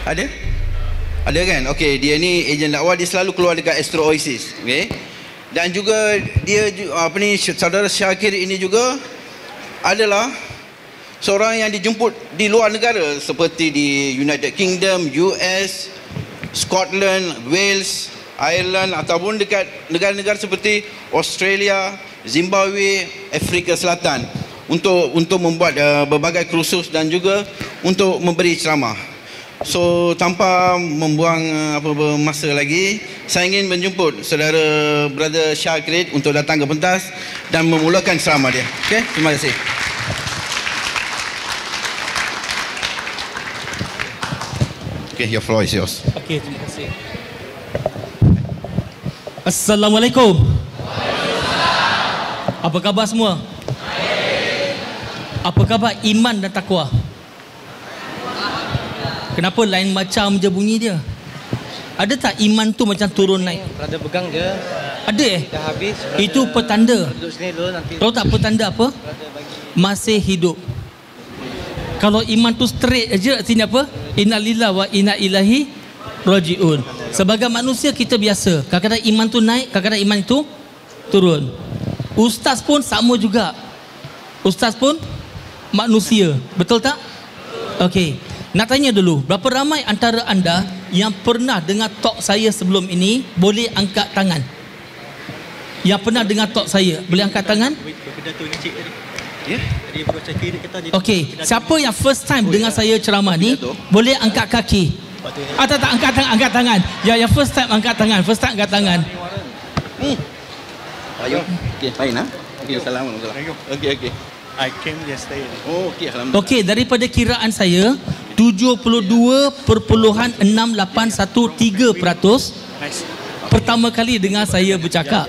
Ada? Ada kan? Okey, dia ni ejen dakwah, dia selalu keluar dekat Astro Oasis. Okey. Dan juga dia saudara Syakir ini juga adalah seorang yang dijemput di luar negara seperti di United Kingdom, US, Scotland, Wales, Ireland ataupun dekat negara-negara seperti Australia, Zimbabwe, Afrika Selatan untuk membuat berbagai kursus dan juga untuk memberi ceramah. So tanpa membuang masa lagi, saya ingin menjemput saudara Brother Syakir untuk datang ke pentas dan memulakan ceramah dia. Okey, terima kasih. Okay, your floor is yours. Okay, terima kasih. Assalamualaikum. Apa khabar semua? Apa khabar iman dan takwa? Kenapa lain macam je bunyi dia? Ada tak iman tu macam turun naik? Ada pegang je. Ada Dah habis. Itu petanda. Duduk sini dulu nanti. Tahu tak petanda apa? Masih hidup. Kalau iman tu straight aja, artinya apa? Inna lillahi wa inna ilaihi rajiun. Sebagai manusia kita biasa, kadang-kadang iman tu naik, kadang-kadang iman itu turun. Ustaz pun sama juga. Ustaz pun manusia, betul tak? Okey, nak tanya dulu, berapa ramai antara anda yang pernah dengar talk saya sebelum ini? Boleh angkat tangan. Yang pernah dengar talk saya, boleh angkat tangan? Ya. Okey, siapa yang first time dengar saya ceramah ni, boleh angkat kaki. Tak, angkat tangan. Ya, yang first time angkat tangan. First time angkat tangan. Ayo. Okey, fine ah. Okey, assalamualaikum. Okey. I came yesterday. Oh, okey, alhamdulillah. Okey, daripada kiraan saya 72.6813% pertama kali dengar saya bercakap.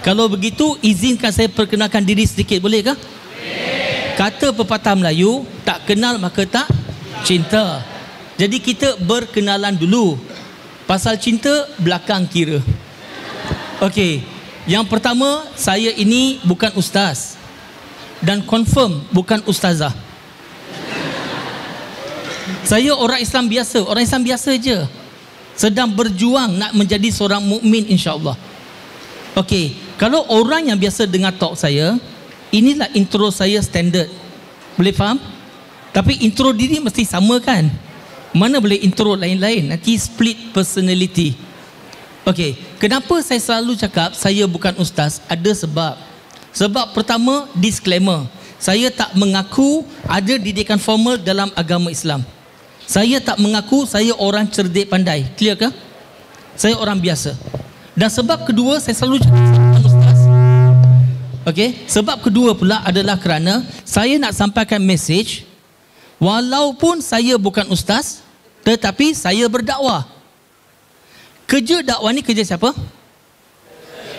Kalau begitu, izinkan saya perkenalkan diri sedikit, boleh ke? Kata pepatah Melayu, tak kenal maka tak cinta. Jadi kita berkenalan dulu. Pasal cinta belakang kira. Okey, yang pertama, saya ini bukan ustaz dan confirm bukan ustazah. Saya orang Islam biasa, je. Sedang berjuang nak menjadi seorang mukmin insya-Allah. Okey, kalau orang yang biasa dengar talk saya, inilah intro saya standard. Boleh faham? Tapi intro diri mesti sama kan? Mana boleh intro lain-lain? Nanti split personality. Okey, kenapa saya selalu cakap saya bukan ustaz? Ada sebab. Sebab pertama, disclaimer. Saya tak mengaku ada didikan formal dalam agama Islam. Saya tak mengaku saya orang cerdik pandai. Clear ke? Saya orang biasa. Dan sebab kedua, saya selalu cakap saya bukan ustaz. Okey, sebab kedua pula adalah kerana saya nak sampaikan message, walaupun saya bukan ustaz, tetapi saya berdakwah. Kerja dakwah ni kerja siapa?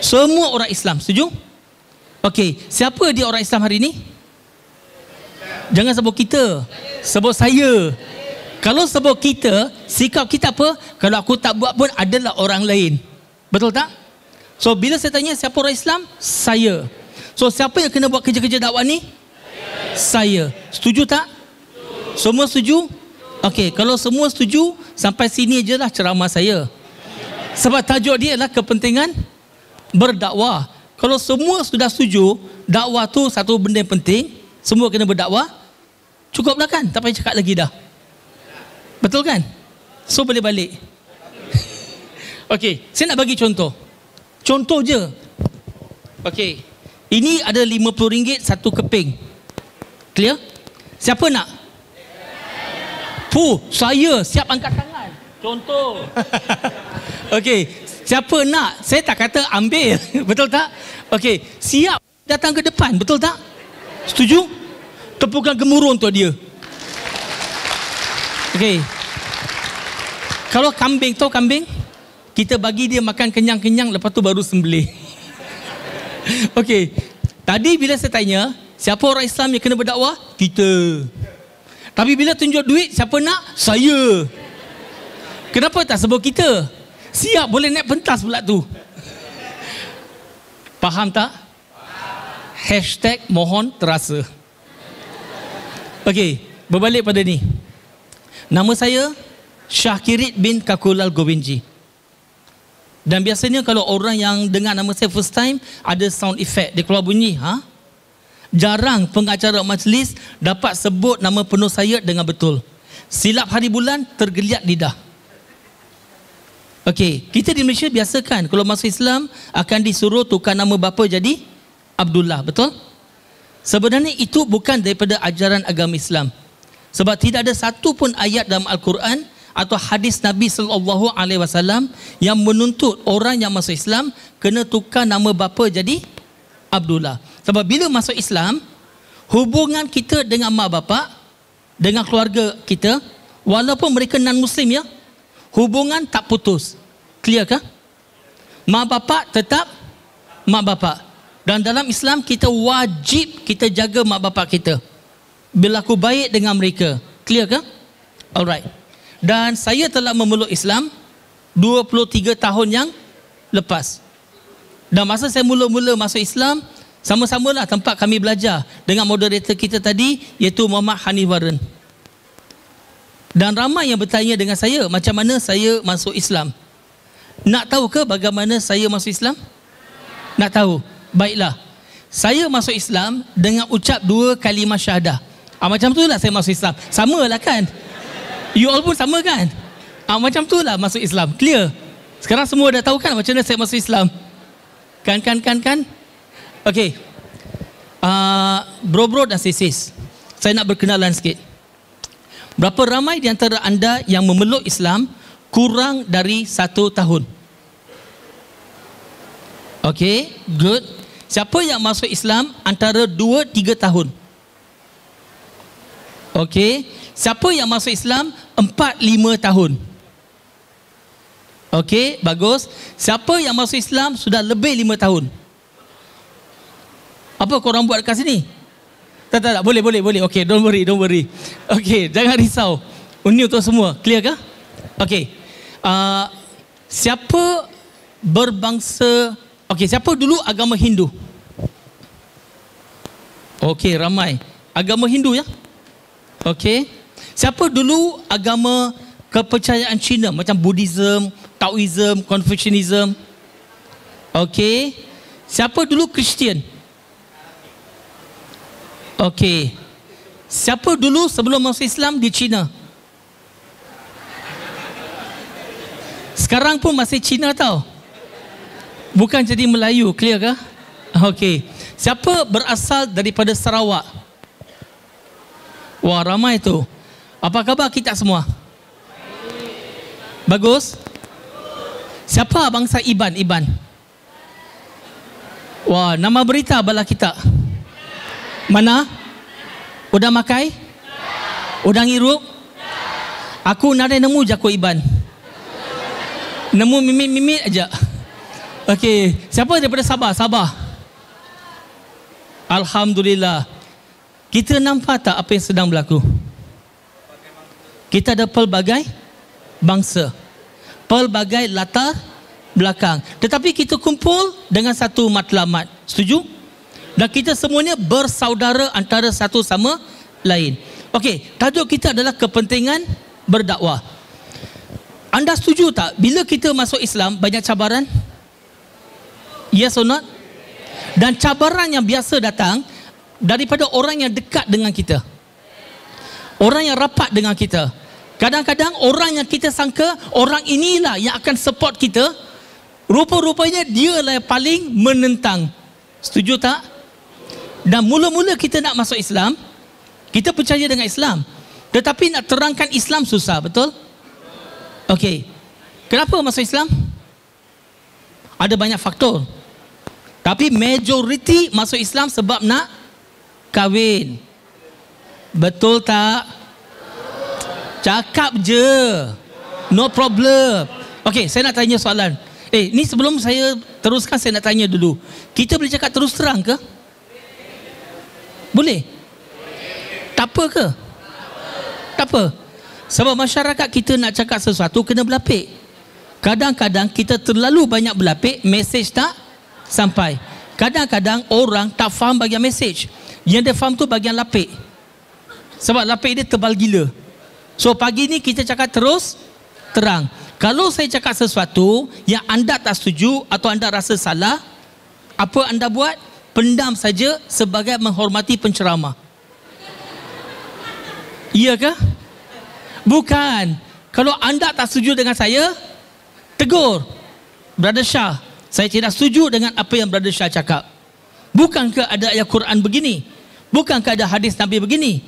Semua orang Islam, setuju? Okey, siapa dia orang Islam hari ni? Jangan sebut kita, sebut saya. Kalau sebut kita, sikap kita apa? Kalau aku tak buat pun adalah orang lain. Betul tak? So bila saya tanya siapa orang Islam? Saya. So siapa yang kena buat kerja-kerja dakwah ni? Saya. Setuju tak? Semua setuju? Okey, kalau semua setuju, sampai sini je lah ceramah saya. Sebab tajuk dia adalah kepentingan berdakwah. Kalau semua sudah setuju, dakwah tu satu benda yang penting, semua kena berdakwah, cukuplah kan? Tak payah cakap lagi dah. Betul kan? So boleh balik. Okey, saya nak bagi contoh. Contoh je. Okey, ini ada RM50 satu keping. Clear? Siapa nak? Saya siap angkat tangan. Contoh. Okey, siapa nak? Saya tak kata ambil. Betul tak? Okey, siap datang ke depan. Betul tak? Setuju? Tepukan gemuruh untuk dia. Okey. Kalau kambing, tahu kambing? Kita bagi dia makan kenyang-kenyang, lepas tu baru sembelih. Okey. Tadi bila saya tanya, siapa orang Islam yang kena berdakwah? Kita. Tapi bila tunjuk duit, siapa nak? Saya. Kenapa tak sebut kita? Siap boleh naik pentas pula tu. Faham tak? Hashtag mohon terasa. Okey, berbalik pada ni. Nama saya Syahkirit bin Kakulal Govindji. Dan biasanya kalau orang yang dengar nama saya first time, ada sound effect, dia keluar bunyi. Jarang pengacara majlis dapat sebut nama penuh saya dengan betul. Silap hari bulan, tergeliat lidah. Okey, kita di Malaysia biasakan kalau masuk Islam akan disuruh tukar nama bapa jadi Abdullah, betul? Sebenarnya itu bukan daripada ajaran agama Islam. Sebab tidak ada satu pun ayat dalam Al-Quran atau hadis Nabi SAW yang menuntut orang yang masuk Islam kena tukar nama bapa jadi Abdullah. Sebab bila masuk Islam, hubungan kita dengan mak bapa, dengan keluarga kita, walaupun mereka non-Muslim ya, hubungan tak putus. Clear kah? Mak bapa tetap mak bapa. Dan dalam Islam kita wajib kita jaga mak bapa kita, berlaku baik dengan mereka. Clear kah? Alright. Dan saya telah memeluk Islam 23 tahun yang lepas. Dan masa saya mula-mula masuk Islam, sama-samalah tempat kami belajar dengan moderator kita tadi, iaitu Muhammad Hanif Warren. Dan ramai yang bertanya dengan saya, macam mana saya masuk Islam? Nak tahu ke bagaimana saya masuk Islam? Nak tahu? Baiklah. Saya masuk Islam dengan ucap 2 kalimah syahadah. Macam tu lah saya masuk Islam. Sama lah kan? You all pun sama kan? Macam tu lah masuk Islam. Clear? Sekarang semua dah tahu kan macam mana saya masuk Islam? Kan? Okey. Bro-bro dan sis, saya nak berkenalan sikit. Berapa ramai di antara anda yang memeluk Islam kurang dari 1 tahun? Okey, good. Siapa yang masuk Islam antara 2-3 tahun? Okey. Siapa yang masuk Islam 4-5 tahun? Okey, bagus. Siapa yang masuk Islam sudah lebih 5 tahun? Apa korang buat dekat sini? Tak. Boleh. Okey, don't worry. Okey, jangan risau. Ini untuk semua. Clear kah? Okey. Siapa berbangsa... Okey, siapa dulu agama Hindu? Okey, ramai. Agama Hindu ya? Okey. Siapa dulu agama kepercayaan Cina macam Buddhism, Taoism, Confucianism? Okey. Siapa dulu Kristian? Okey. Siapa dulu sebelum masuk Islam di Cina? Sekarang pun masih Cina tau. Bukan jadi Melayu, clear kah? Okey. Siapa berasal daripada Sarawak? Wah, ramai tu. Apa khabar kita semua? Bagus? Siapa bangsa Iban? Wah, nama berita bala kita. Mana? Udah makai? Udah ngirup? Aku nadai nemu je aku Iban. Nemu mimit-mimit aja. Okey, siapa daripada Sabah? Alhamdulillah. Kita nampak tak apa yang sedang berlaku? Kita ada pelbagai bangsa, pelbagai latar belakang, tetapi kita kumpul dengan satu matlamat. Setuju? Dan kita semuanya bersaudara antara satu sama lain. Okey, tajuk kita adalah kepentingan berdakwah. Anda setuju tak bila kita masuk Islam banyak cabaran? Yes or not? Dan cabaran yang biasa datang daripada orang yang dekat dengan kita, orang yang rapat dengan kita. Kadang-kadang orang yang kita sangka orang inilah yang akan support kita, rupa-rupanya dia lah yang paling menentang. Setuju tak? Dan mula-mula kita nak masuk Islam, kita percaya dengan Islam, tetapi nak terangkan Islam susah, betul? Okey. Kenapa masuk Islam? Ada banyak faktor. Tapi majoriti masuk Islam sebab nak kahwin. Betul tak? Cakap je. No problem. Okey, saya nak tanya soalan. Ni sebelum saya teruskan, saya nak tanya dulu. Kita boleh cakap terus terang ke? Boleh? Tak apa ke? Tak apa. Sebab masyarakat kita nak cakap sesuatu kena berlapik. Kadang-kadang kita terlalu banyak berlapik, mesej tak sampai. Kadang-kadang orang tak faham bagian mesej. Yang dia faham tu bagian lapik. Sebab lapik dia tebal gila. So pagi ni kita cakap terus terang. Kalau saya cakap sesuatu yang anda tak setuju atau anda rasa salah, apa anda buat? Pendam saja sebagai menghormati penceramah. Iyakah? Bukan. Kalau anda tak setuju dengan saya, tegur. Brother Shah, saya tidak setuju dengan apa yang Brother Shah cakap. Bukankah ada ayat Quran begini? Bukankah ada hadis Nabi begini?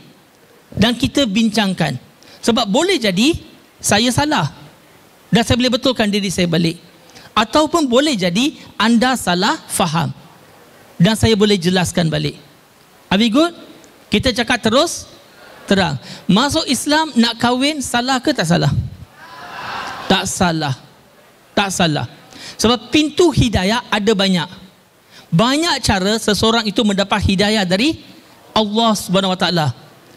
Dan kita bincangkan. Sebab boleh jadi saya salah dan saya boleh betulkan diri saya balik. Ataupun boleh jadi anda salah faham dan saya boleh jelaskan balik. Are we good? Kita cakap terus terang. Masuk Islam nak kahwin salah ke tak salah? Tak salah. Tak salah. Sebab pintu hidayah ada banyak. Banyak cara seseorang itu mendapat hidayah dari Allah Subhanahu Wa Taala.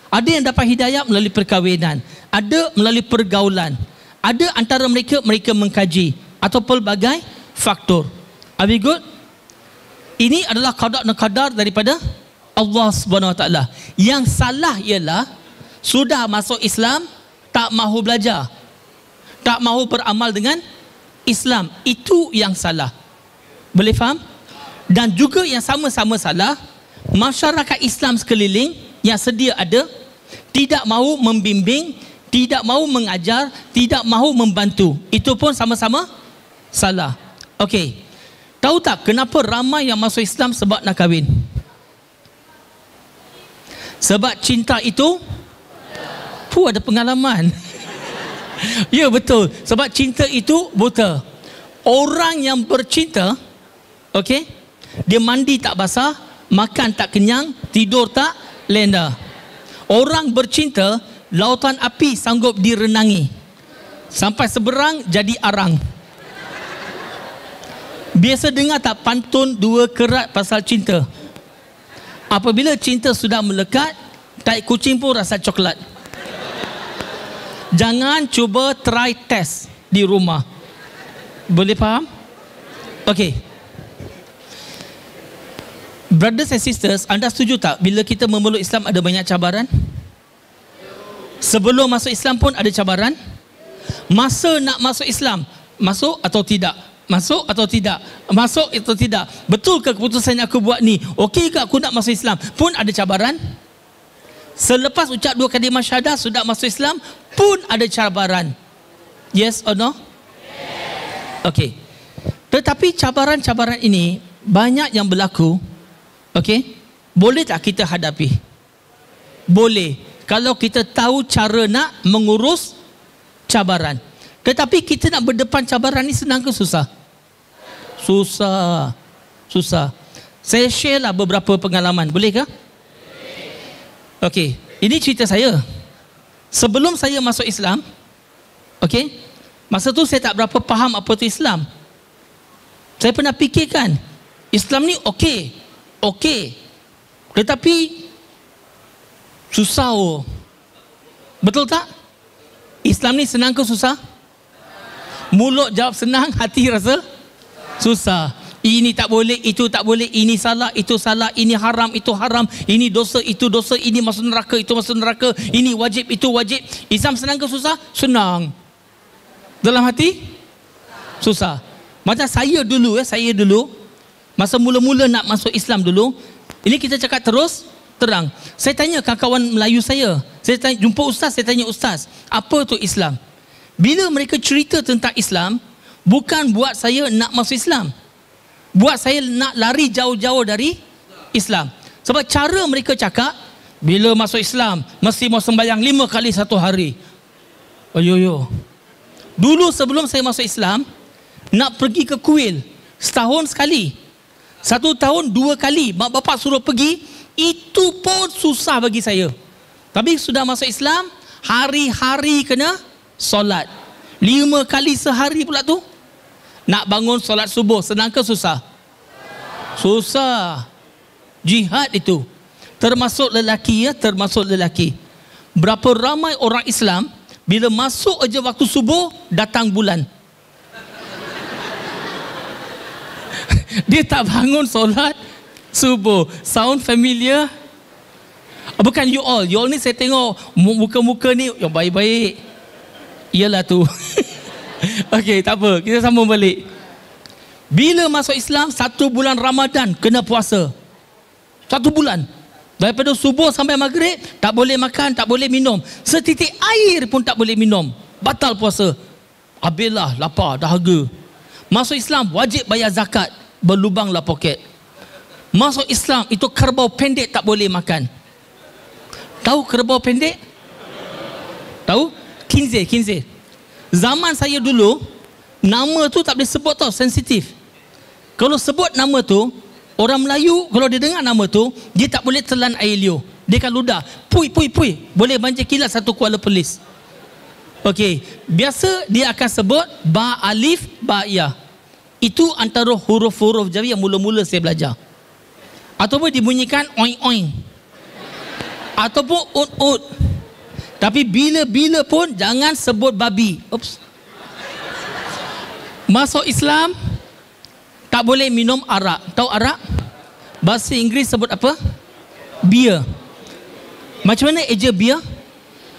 Ada yang dapat hidayah melalui perkahwinan, ada melalui pergaulan, ada antara mereka mengkaji atau pelbagai faktor. Are we good? Ini adalah qada dan qadar daripada Allah Subhanahu Wa Taala. Yang salah ialah sudah masuk Islam tak mahu belajar, tak mahu beramal dengan Islam. Itu yang salah. Boleh faham? Dan juga yang sama-sama salah, masyarakat Islam sekeliling yang sedia ada tidak mahu membimbing, tidak mahu mengajar, tidak mahu membantu. Itu pun sama-sama salah. Okey. Tahu tak kenapa ramai yang masuk Islam sebab nak kahwin? Sebab cinta itu ada pengalaman. Ya betul. Sebab cinta itu buta. Orang yang bercinta, okey, dia mandi tak basah, makan tak kenyang, tidur tak lena. Orang bercinta, lautan api sanggup direnangi sampai seberang jadi arang. Biasa dengar tak pantun dua kerat pasal cinta? Apabila cinta sudah melekat, tai kucing pun rasa coklat. Jangan cuba try test di rumah. Boleh faham? Okey. Brothers and sisters, anda setuju tak bila kita memeluk Islam ada banyak cabaran? Sebelum masuk Islam pun ada cabaran. Masa nak masuk Islam, masuk atau tidak? Masuk atau tidak? Masuk atau tidak? Betul ke keputusan yang aku buat ni? Okey ke aku nak masuk Islam? Pun ada cabaran. Selepas ucap 2 kalimah syahadah sudah masuk Islam pun ada cabaran. Yes or no? Okey. Tetapi cabaran-cabaran ini banyak yang berlaku. Okey. Boleh tak kita hadapi? Boleh. Kalau kita tahu cara nak mengurus cabaran. Tetapi kita nak berdepan cabaran ni senang ke susah? Susah. Susah. Saya share lah beberapa pengalaman. Boleh ke? Okey. Ini cerita saya. Sebelum saya masuk Islam, okey, masa tu saya tak berapa faham apa tu Islam. Saya pernah fikirkan, Islam ni okey. Okey. Tetapi susah oh. Betul tak? Islam ni senang ke susah? Mulut jawab senang, hati rasa susah. Ini tak boleh, itu tak boleh, ini salah, itu salah, ini haram, itu haram, ini dosa, itu dosa, ini masuk neraka, itu masuk neraka, ini wajib, itu wajib. Islam senang ke susah? Senang. Dalam hati? Susah. Macam saya dulu, masa mula-mula nak masuk Islam dulu, ini kita cakap terus terang. Saya tanya kawan Melayu saya tanya, jumpa ustaz, saya tanya ustaz, apa tu Islam? Bila mereka cerita tentang Islam, bukan buat saya nak masuk Islam, buat saya nak lari jauh-jauh dari Islam. Sebab cara mereka cakap, bila masuk Islam mesti mau sembahyang 5 kali satu hari. Ayo. Dulu sebelum saya masuk Islam, nak pergi ke kuil setahun sekali, 1 tahun 2 kali mak bapak suruh pergi, itu pun susah bagi saya. Tapi sudah masuk Islam, hari-hari kena solat 5 kali sehari pula tu. Nak bangun solat subuh senang ke susah? Susah. Jihad itu. Termasuk lelaki ya, termasuk lelaki. Berapa ramai orang Islam bila masuk aja waktu subuh datang bulan. Dia tak bangun solat subuh. Sound familiar? Bukan you all. You all ni saya tengok muka-muka ni yang baik-baik. Iyalah tu. Okey, tak apa. Kita sambung balik. Bila masuk Islam, 1 bulan Ramadan kena puasa. 1 bulan. Daripada subuh sampai maghrib, tak boleh makan, tak boleh minum. Setitik air pun tak boleh minum. Batal puasa. Habislah, lapar, dahaga. Masuk Islam, wajib bayar zakat. Berlubanglah poket. Masuk Islam, itu kerbau pendek tak boleh makan. Tahu kerbau pendek? Tahu? Khinzir. Zaman saya dulu, nama tu tak boleh sebut tau, sensitif. Kalau sebut nama tu, orang Melayu kalau dia dengar nama tu, dia tak boleh telan air liur. Dia akan ludah. Pui. Boleh banjir kilat 1 kuala Perlis. Okey, biasa dia akan sebut ba alif ba ya. Itu antara huruf-huruf Jawi yang mula-mula saya belajar. Ataupun dibunyikan oing-oing. Ataupun ut-ut. Tapi bila-bila pun jangan sebut babi. Oops. Masuk Islam, tak boleh minum arak. Tahu arak? Bahasa Inggeris sebut apa? Beer. Macam mana eja beer?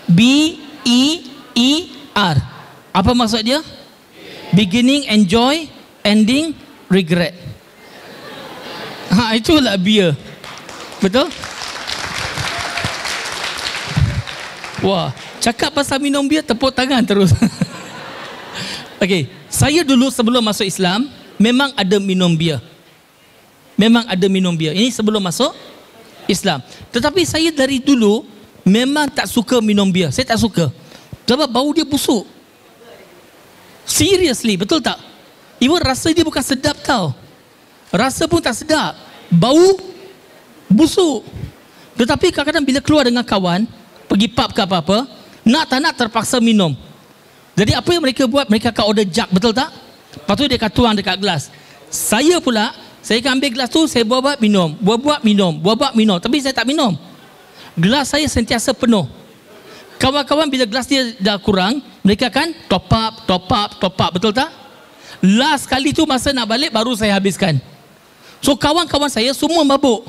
B-E-E-R. Apa maksud dia? Beginning enjoy, ending regret. Itulah beer. Betul? Wah, cakap pasal minum beer, tepuk tangan terus. Okey, saya dulu sebelum masuk Islam memang ada minum bia. Ini sebelum masuk Islam. Tetapi saya dari dulu memang tak suka minum bia. Saya tak suka. Sebab bau dia busuk. Seriously, betul tak? Even rasa dia bukan sedap tau. Rasa pun tak sedap. Bau busuk. Tetapi kadang-kadang bila keluar dengan kawan, pergi pub ke apa-apa, nak tak nak terpaksa minum. Jadi apa yang mereka buat? Mereka akan order jug, betul tak? Lepas tu dia akan tuang dekat gelas. Saya pula, saya akan ambil gelas tu, saya buat minum. Buat minum. Tapi saya tak minum. Gelas saya sentiasa penuh. Kawan-kawan bila gelas dia dah kurang, mereka akan top up. Betul tak? Last kali tu masa nak balik, baru saya habiskan. So kawan-kawan saya semua mabuk.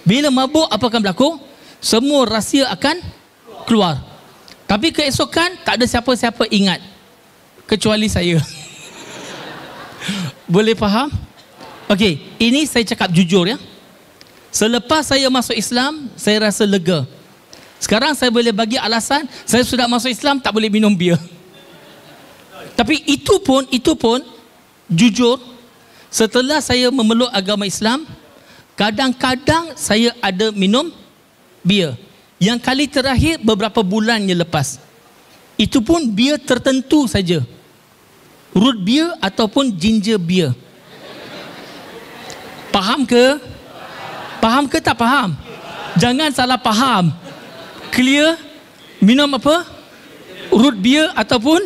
Bila mabuk, apa akan berlaku? Semua rahsia akan keluar. Tapi keesokan, tak ada siapa-siapa ingat. Kecuali saya. Boleh faham? Okey, ini saya cakap jujur ya. Selepas saya masuk Islam, saya rasa lega. Sekarang saya boleh bagi alasan, saya sudah masuk Islam, tak boleh minum bia. Tapi itu pun jujur, setelah saya memeluk agama Islam, kadang-kadang saya ada minum bia. Yang kali terakhir beberapa bulannya lepas. Itu pun bia tertentu saja. Root beer ataupun ginger beer. Faham ke? Faham ke tak faham? Jangan salah faham. Clear? Minum apa? Root beer ataupun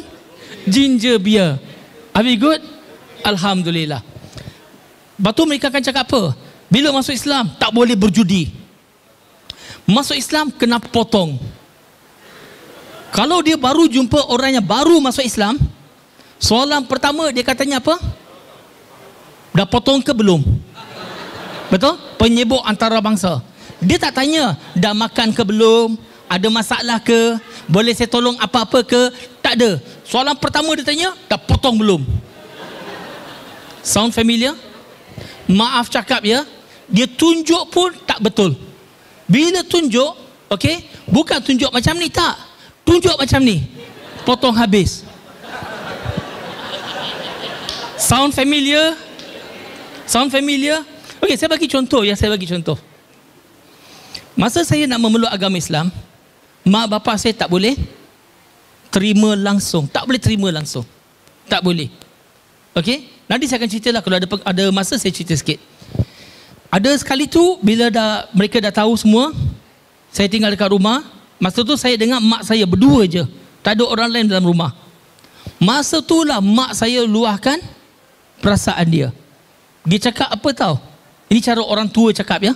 ginger beer. Are we good? Alhamdulillah. Lepas tu mereka akan cakap apa? Bila masuk Islam, tak boleh berjudi. Masuk Islam, kena potong. Kalau dia baru jumpa orang yang baru masuk Islam, soalan pertama dia katanya apa? Dah potong ke belum? Betul? Penyibuk antarabangsa. Dia tak tanya, dah makan ke belum? Ada masalah ke? Boleh saya tolong apa-apa ke? Tak ada. Soalan pertama dia tanya, dah potong belum? Sound familiar? Maaf cakap ya, dia tunjuk pun tak betul. Bila tunjuk, okey, bukan tunjuk macam ni, tak. Tunjuk macam ni, potong habis. Sound familiar? Sound familiar? Okey, saya bagi contoh ya, Masa saya nak memeluk agama Islam, mak bapa saya tak boleh terima langsung. Tak boleh. Okey? Nanti saya akan ceritalah kalau ada masa saya cerita sikit. Ada sekali tu bila mereka dah tahu semua, saya tinggal dekat rumah. Masa tu saya dengan mak saya berdua je. Tak ada orang lain dalam rumah. Masa tu lah mak saya luahkan perasaan dia. Dia cakap apa tahu? Ini cara orang tua cakap ya.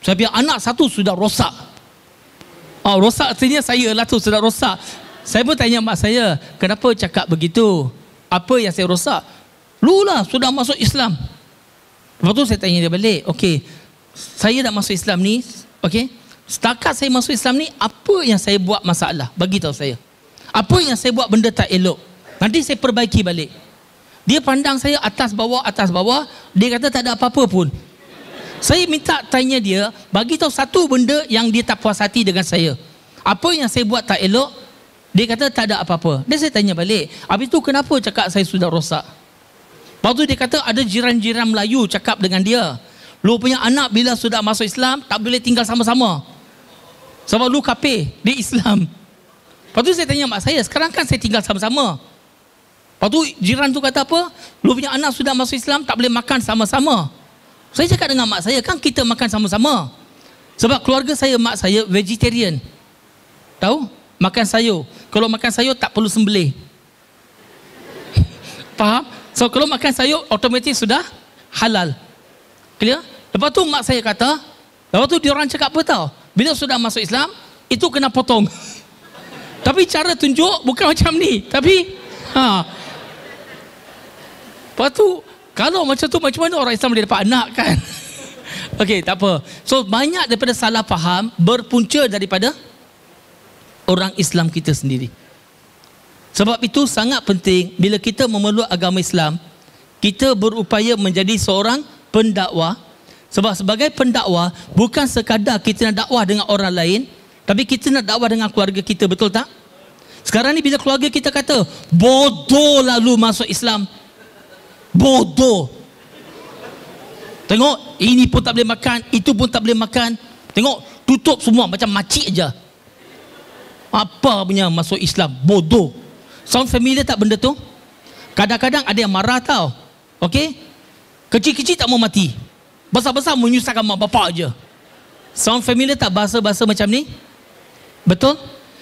Saya bilang anak satu sudah rosak. Rosak artinya saya lah tu sudah rosak. Saya pun tanya mak saya, kenapa cakap begitu? Apa yang saya rosak? Lu lah sudah masuk Islam. Lepas tu saya tanya dia balik, okey, saya dah masuk Islam ni, okey, setakat saya masuk Islam ni, apa yang saya buat masalah? Bagi tahu saya. Apa yang saya buat benda tak elok? Nanti saya perbaiki balik. Dia pandang saya atas bawah, dia kata tak ada apa-apa pun. Saya minta tanya dia, bagi tahu satu benda yang dia tak puas hati dengan saya. Apa yang saya buat tak elok? Dia kata tak ada apa-apa. Dan saya tanya balik, habis tu kenapa cakap saya sudah rosak? Lepas tu dia kata ada jiran-jiran Melayu cakap dengan dia, lu punya anak bila sudah masuk Islam tak boleh tinggal sama-sama. Sebab lu kafir, dia Islam. Lepas tu saya tanya mak saya, sekarang kan saya tinggal sama-sama. Lepas tu jiran tu kata apa? Lu punya anak sudah masuk Islam tak boleh makan sama-sama. Saya cakap dengan mak saya, kan kita makan sama-sama. Sebab keluarga saya, mak saya vegetarian. Tahu? Makan sayur. Kalau makan sayur tak perlu sembelih. Faham? So kalau makan sayur otomatis sudah halal. Clear? Lepas tu mak saya kata, lepas tu diorang cakap apa tau? Bila sudah masuk Islam, itu kena potong. Tapi cara tunjuk bukan macam ni. Tapi lepas tu kalau macam tu, macam mana orang Islam boleh dapat anak kan? Okey, tak apa. So banyak daripada salah faham berpunca daripada orang Islam kita sendiri. Sebab itu sangat penting bila kita memeluk agama Islam, kita berupaya menjadi seorang pendakwah. Sebab sebagai pendakwah, bukan sekadar kita nak dakwah dengan orang lain, tapi kita nak dakwah dengan keluarga kita, betul tak? Sekarang ni bila keluarga kita kata, bodoh lalu masuk Islam. Bodoh. Tengok, ini pun tak boleh makan, itu pun tak boleh makan. Tengok, tutup semua macam makcik aja. Apa punya masuk Islam? Bodoh. Sound familiar tak benda tu? Kadang-kadang ada yang marah tau. Okey? Kecil-kecil tak mau mati. Besar-besar menyusahkan mak bapak aja. Sound familiar tak bahasa-bahasa macam ni? Betul?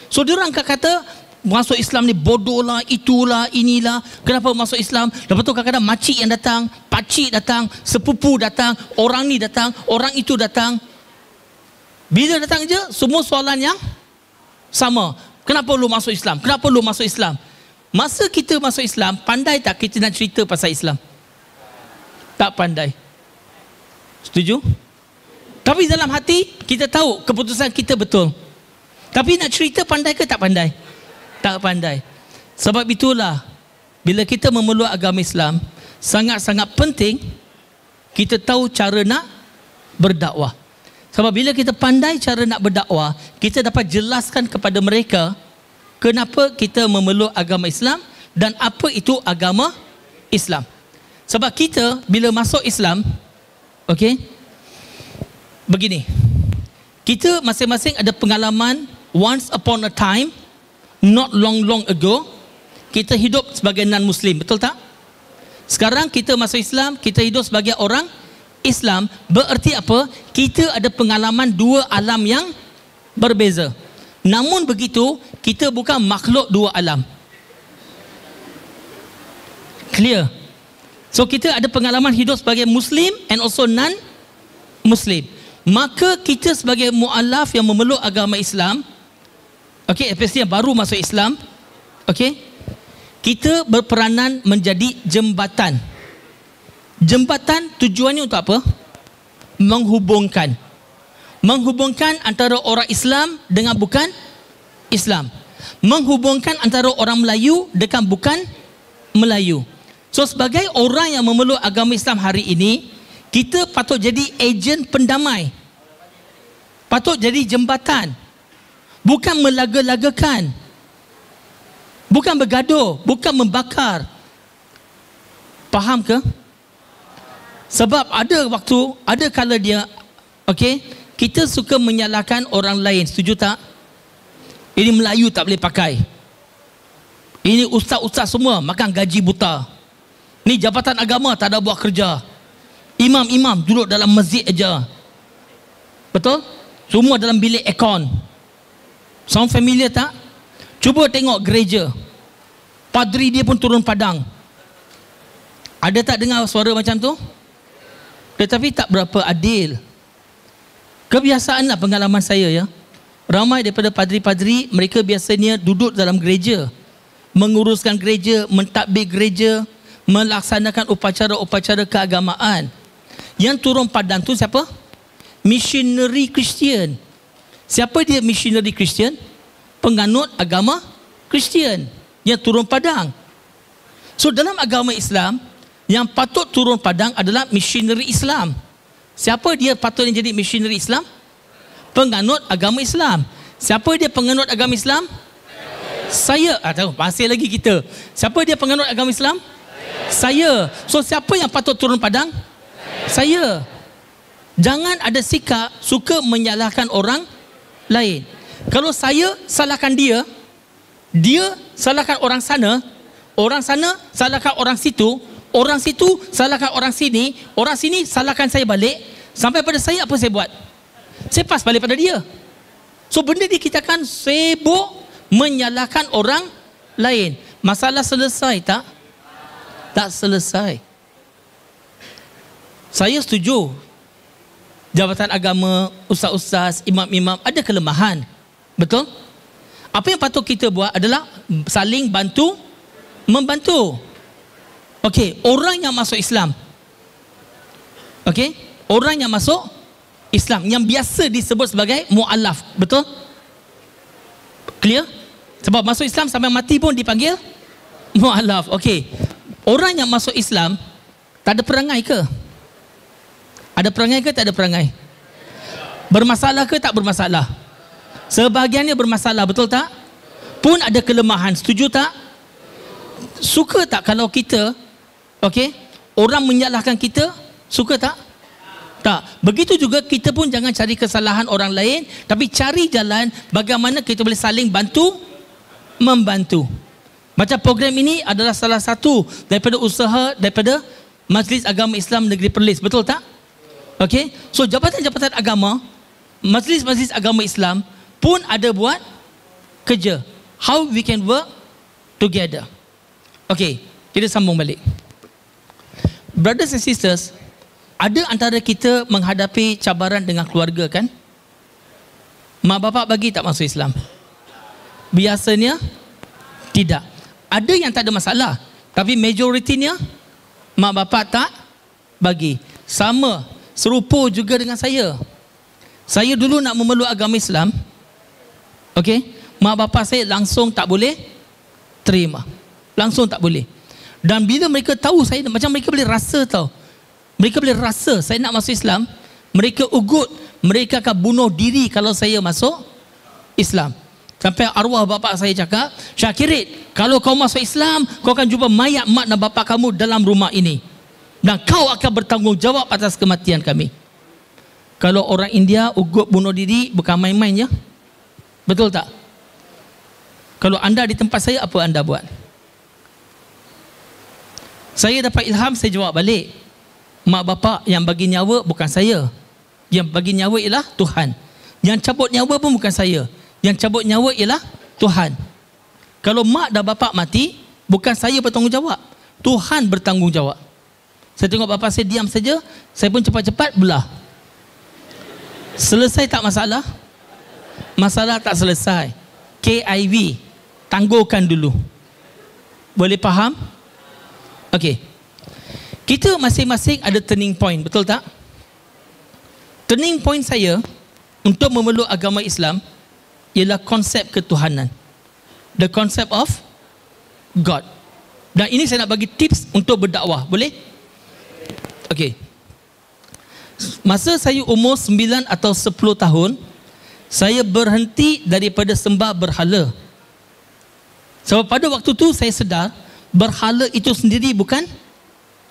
So diorang kata masuk Islam ni bodoh lah, itulah, inilah. Kenapa masuk Islam? Lepas tu kadang-kadang makcik yang datang, pakcik datang, sepupu datang, orang ni datang, orang itu datang. Bila datang je, semua soalan yang sama. Kenapa lu masuk Islam? Kenapa lu masuk Islam? Masa kita masuk Islam, pandai tak kita nak cerita pasal Islam? Tak pandai. Setuju? Tapi dalam hati, kita tahu keputusan kita betul. Tapi nak cerita pandai ke tak pandai? Tak pandai. Sebab itulah bila kita memeluk agama Islam, sangat-sangat penting kita tahu cara nak berdakwah. Sebab bila kita pandai cara nak berdakwah, kita dapat jelaskan kepada mereka kenapa kita memeluk agama Islam dan apa itu agama Islam. Sebab kita bila masuk Islam, okey, begini, kita masing-masing ada pengalaman once upon a time, not long ago, kita hidup sebagai non-Muslim, betul tak? Sekarang kita masuk Islam, kita hidup sebagai orang Islam. Bererti apa? Kita ada pengalaman dua alam yang berbeza. Namun begitu, kita bukan makhluk dua alam. Clear? So kita ada pengalaman hidup sebagai Muslim and also non-Muslim. Maka kita sebagai mu'alaf yang memeluk agama Islam, okey, especially yang baru masuk Islam, okey, kita berperanan menjadi jembatan. Jembatan tujuannya untuk apa? Menghubungkan. Menghubungkan antara orang Islam dengan bukan Islam. Menghubungkan antara orang Melayu dengan bukan Melayu. So sebagai orang yang memeluk agama Islam hari ini, kita patut jadi ejen pendamai. Patut jadi jembatan. Bukan melaga-lagakan, bukan bergaduh, bukan membakar. Faham ke? Sebab ada waktu, ada kala dia, okey, kita suka menyalahkan orang lain. Setuju tak? Ini Melayu tak boleh pakai. Ini ustaz-ustaz semua makan gaji buta. Ni jabatan agama tak ada buat kerja. Imam-imam duduk dalam masjid aja. Betul? Semua dalam bilik aircon. Sound familiar tak? Cuba tengok gereja. Padri dia pun turun padang. Ada tak dengar suara macam tu? Tetapi tak berapa adil. Kebiasaanlah pengalaman saya ya. Ramai daripada padri-padri, mereka biasanya duduk dalam gereja, menguruskan gereja, mentadbir gereja, melaksanakan upacara-upacara keagamaan. Yang turun padang tu siapa? Missionary Kristian. Siapa dia missionary Kristian? Penganut agama Kristian yang turun padang. So dalam agama Islam, yang patut turun padang adalah missionary Islam. Siapa dia patutnya jadi missionary Islam? Penganut agama Islam. Siapa dia penganut agama Islam? Saya. Tahu, masih lagi kita. Siapa dia penganut agama Islam? Saya. So siapa yang patut turun padang? Saya. Jangan ada sikap suka menyalahkan orang lain. Kalau saya salahkan dia, dia salahkan orang sana salahkan orang situ salahkan orang sini salahkan saya balik, sampai pada saya apa saya buat? Saya pas balik pada dia. So benda ni kita akan sibuk menyalahkan orang lain. Masalah selesai tak? Tak selesai. Saya setuju jabatan agama, ustaz-ustaz, imam-imam ada kelemahan. Betul? Apa yang patut kita buat adalah saling bantu membantu. Okey, orang yang masuk Islam. Okey, orang yang masuk Islam yang biasa disebut sebagai mu'alaf. Betul? Clear? Sebab masuk Islam sampai mati pun dipanggil mu'alaf. Okey. Orang yang masuk Islam tak ada perangai ke? Ada perangai ke tak ada perangai? Bermasalah ke tak bermasalah? Sebahagiannya bermasalah, betul tak? Pun ada kelemahan, setuju tak? Suka tak kalau kita, okey, orang menyalahkan kita, suka tak? Tak. Begitu juga kita pun jangan cari kesalahan orang lain, tapi cari jalan bagaimana kita boleh saling bantu membantu. Macam program ini adalah salah satu daripada usaha daripada Majlis Agama Islam Negeri Perlis, betul tak? Okey. So jabatan-jabatan agama, majlis-majlis agama Islam pun ada buat kerja. How we can work together. Okey, kita sambung balik. Brothers and sisters, ada antara kita menghadapi cabaran dengan keluarga kan? Mak bapak bagi tak masuk Islam? Biasanya tidak. Ada yang tak ada masalah, tapi majoritinya mak bapak tak bagi. Sama, serupa juga dengan saya. Saya dulu nak memeluk agama Islam, okey, mak bapak saya langsung tak boleh terima. Langsung tak boleh. Dan bila mereka tahu saya, macam mereka boleh rasa tau. Mereka boleh rasa saya nak masuk Islam, mereka ugut, mereka akan bunuh diri kalau saya masuk Islam. Sampai arwah bapa saya cakap, Syakirit, kalau kau masuk Islam, kau akan jumpa mayat mak dan bapa kamu dalam rumah ini. Dan kau akan bertanggungjawab atas kematian kami. Kalau orang India ugut bunuh diri, bukan main-main ya. Betul tak? Kalau anda di tempat saya, apa anda buat? Saya dapat ilham, saya jawab balik. Mak bapak yang bagi nyawa bukan saya. Yang bagi nyawa ialah Tuhan. Yang cabut nyawa pun bukan saya. Yang cabut nyawa ialah Tuhan. Kalau mak dan bapak mati, bukan saya bertanggungjawab, Tuhan bertanggungjawab. Saya tengok bapak saya diam saja, saya pun cepat-cepat belah. Selesai tak masalah? Masalah tak selesai. KIV, tangguhkan dulu. Boleh faham? Okey. Kita masing-masing ada turning point, betul tak? Turning point saya untuk memeluk agama Islam ialah konsep ketuhanan. The concept of God. Dan ini saya nak bagi tips untuk berdakwah, boleh? Okey. Masa saya umur 9 atau 10 tahun, saya berhenti daripada sembah berhala. Sebab pada waktu tu saya sedar berhala itu sendiri bukan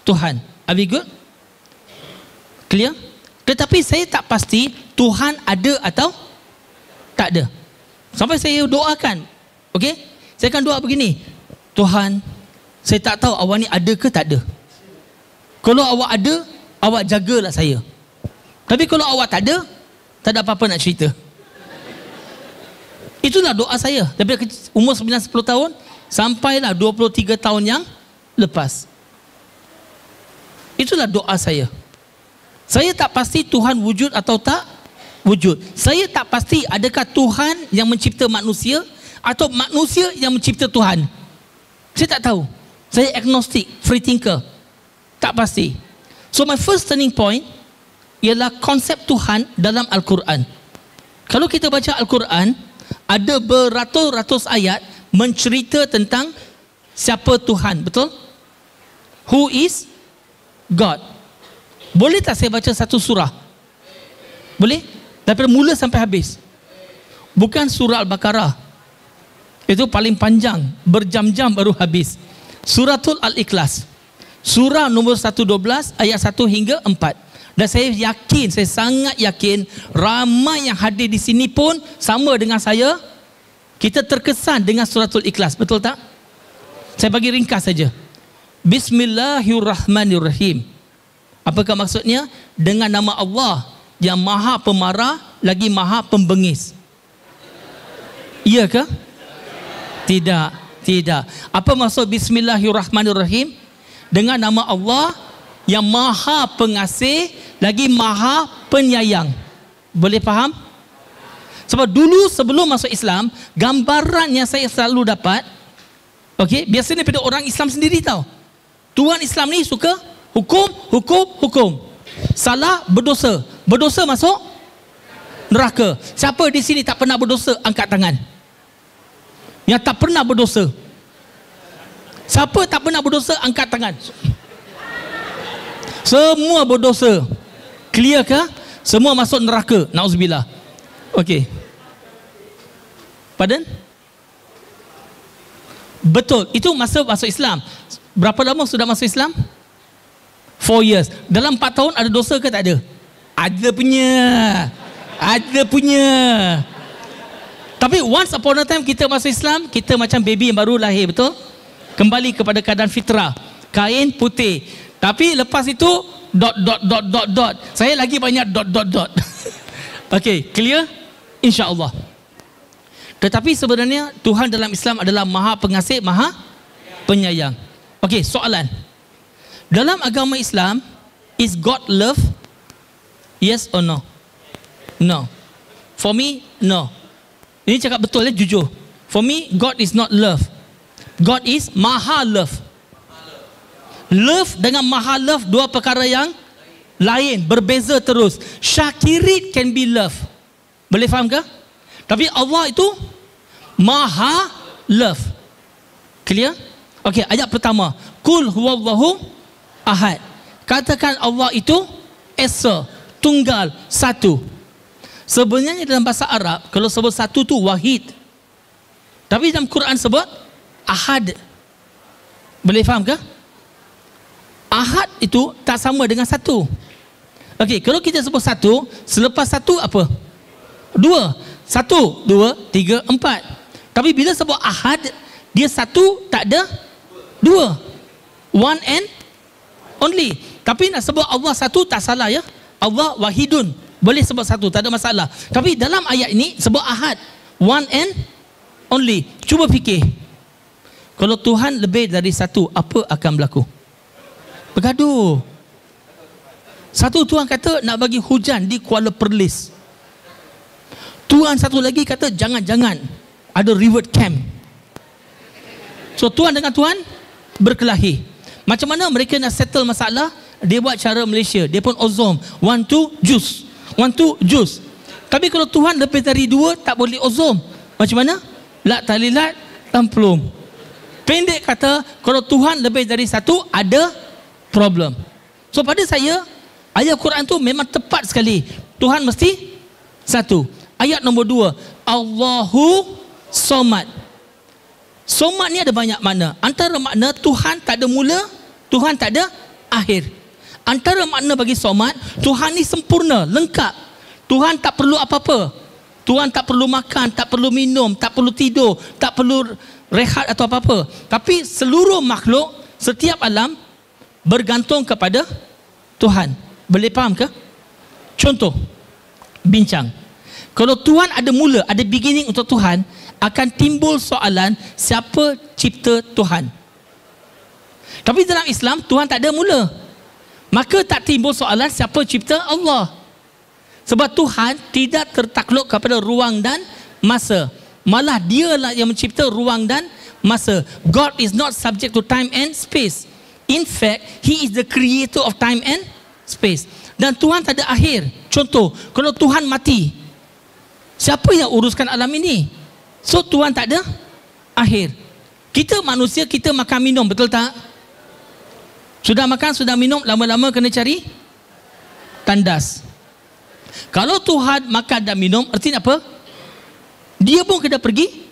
Tuhan. Are we good? Clear? Tetapi saya tak pasti Tuhan ada atau tak ada. Sampai saya doakan. Okey? Saya akan doa begini. Tuhan, saya tak tahu awak ni ada ke tak ada. Kalau awak ada, awak jagalah saya. Tapi kalau awak tak ada apa-apa nak cerita. Itulah doa saya. Daripada umur 9-10 tahun sampailah 23 tahun yang lepas. Itulah doa saya. Saya tak pasti Tuhan wujud atau tak wujud. Saya tak pasti adakah Tuhan yang mencipta manusia atau manusia yang mencipta Tuhan. Saya tak tahu. Saya agnostic, free thinker. Tak pasti. So my first turning point ialah konsep Tuhan dalam Al-Quran. Kalau kita baca Al-Quran, ada beratus-ratus ayat mencerita tentang siapa Tuhan, betul? Who is God? Boleh tak saya baca satu surah? Boleh? Daripada mula sampai habis. Bukan surah Al-Baqarah. Itu paling panjang, berjam-jam baru habis. Suratul Al-Ikhlas. Surah nombor 112 ayat 1 hingga 4. Dan saya yakin, saya sangat yakin ramai yang hadir di sini pun sama dengan saya. Kita terkesan dengan suratul Ikhlas, betul tak? Saya bagi ringkas saja. Bismillahirrahmanirrahim. Apakah maksudnya? Dengan nama Allah yang maha pemarah lagi maha pembengis. Iya ke? Tidak, tidak. Apa maksud Bismillahirrahmanirrahim? Dengan nama Allah yang maha pengasih lagi maha penyayang. Boleh faham? Sebab dulu sebelum masuk Islam, gambaran yang saya selalu dapat, okey, biasanya pada orang Islam sendiri tahu. Tuan Islam ni suka hukum, hukum, hukum. Salah, berdosa. Berdosa masuk neraka. Siapa di sini tak pernah berdosa, angkat tangan. Yang tak pernah berdosa. Siapa tak pernah berdosa, angkat tangan. Semua berdosa. Clear ke? Semua masuk neraka. Nauzubillah. Okey. Pardon? Betul. Itu masa masuk Islam. Berapa lama sudah masuk Islam? 4 years. Dalam 4 tahun ada dosa ke tak ada? Ada punya. Ada punya. Tapi once upon a time kita masuk Islam, kita macam baby yang baru lahir, betul? Kembali kepada keadaan fitrah. Kain putih. Tapi lepas itu dot. Saya lagi banyak dot. Okey, clear? InsyaAllah. Tetapi sebenarnya Tuhan dalam Islam adalah maha pengasih, maha penyayang. Okey, soalan. Dalam agama Islam, is God love? Yes or no? No. For me, no. Ini cakap betul ya, jujur. For me, God is not love. God is maha love. Love dengan maha love dua perkara yang lain, berbeza terus. Syakirin can be love. Boleh faham ke? Tapi Allah itu maha love. Clear? Okey, ayat pertama. Qul huwallahu ahad. Katakan Allah itu esa, tunggal, satu. Sebenarnya dalam bahasa Arab, kalau sebut satu tu wahid. Tapi dalam Quran sebut ahad. Boleh faham ke? Ahad itu tak sama dengan satu. Okey, kalau kita sebut satu, selepas satu apa? Dua. Satu, dua, tiga, empat. Tapi bila sebut ahad, dia satu tak ada dua. One and only. Tapi nak sebut Allah satu tak salah ya. Allah wahidun. Boleh sebut satu, tak ada masalah. Tapi dalam ayat ini sebut ahad. One and only. Cuba fikir. Kalau Tuhan lebih dari satu, apa akan berlaku? Bergaduh. Satu Tuhan kata nak bagi hujan di Kuala Perlis. Tuhan satu lagi kata jangan-jangan ada reward camp. So Tuhan dengan Tuhan berkelahi. Macam mana mereka nak settle masalah? Dia buat cara Malaysia. Dia pun ozom. 1, 2, jus. 1, 2, jus. Tapi kalau Tuhan lebih dari 2 tak boleh ozom. Macam mana? Lak talilat tamplum. Pendek kata, kalau Tuhan lebih dari 1 ada problem. So pada saya, ayat Quran tu memang tepat sekali. Tuhan mesti satu. Ayat nombor 2, Allahu Somad. Somad ni ada banyak makna. Antara makna Tuhan tak ada mula, Tuhan tak ada akhir. Antara makna bagi Somad, Tuhan ni sempurna, lengkap. Tuhan tak perlu apa-apa. Tuhan tak perlu makan, tak perlu minum, tak perlu tidur, tak perlu rehat atau apa-apa. Tapi seluruh makhluk, setiap alam bergantung kepada Tuhan. Boleh faham ke? Contoh, bincang. Kalau Tuhan ada mula, ada beginning untuk Tuhan, akan timbul soalan siapa cipta Tuhan. Tapi dalam Islam, Tuhan tak ada mula. Maka tak timbul soalan siapa cipta Allah. Sebab Tuhan tidak tertakluk kepada ruang dan masa. Malah dialah yang mencipta ruang dan masa. God is not subject to time and space. In fact, He is the creator of time and space. Dan Tuhan tak ada akhir. Contoh, kalau Tuhan mati, siapa yang uruskan alam ini? So Tuhan tak ada akhir. Kita manusia, kita makan minum, betul tak? Sudah makan, sudah minum, lama-lama kena cari tandas. Kalau Tuhan makan dan minum, artinya apa? Dia pun kena pergi